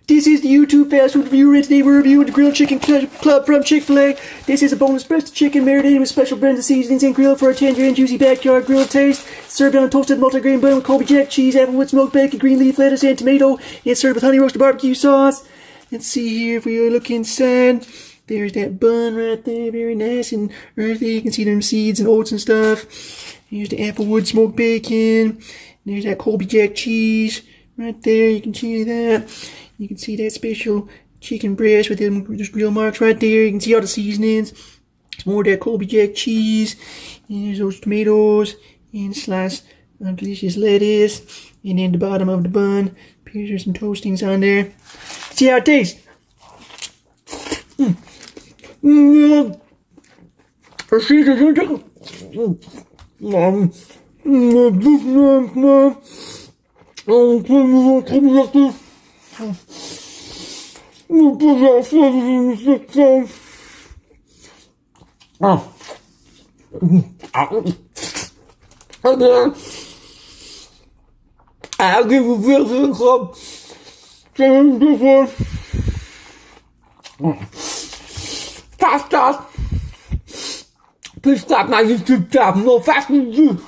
This is the YouTube fast food reviewer, and today we're reviewing the grilled chicken club from Chick-fil-A. This is a boneless breast of chicken marinated with special blends of seasonings and grilled for a tender and juicy backyard grilled taste. Served on a toasted multigrain bun with Colby Jack cheese, applewood smoked bacon, green leaf lettuce, and tomato. And served with honey roasted barbecue sauce. Let's see here if we look inside. There's that bun right there, very nice and earthy. You can see them seeds and oats and stuff. Here's the applewood smoked bacon. There's that Colby Jack cheese right there. You can see that. You can see that special chicken breast with them grill marks right there. You can see all the seasonings. Some more of that Colby Jack cheese. And there's those tomatoes. And a slice of delicious lettuce. And then the bottom of the bun. There's some toastings on there. See how it tastes. I'll give you this to the club. Stop. Please stop my YouTube channel. No fast food.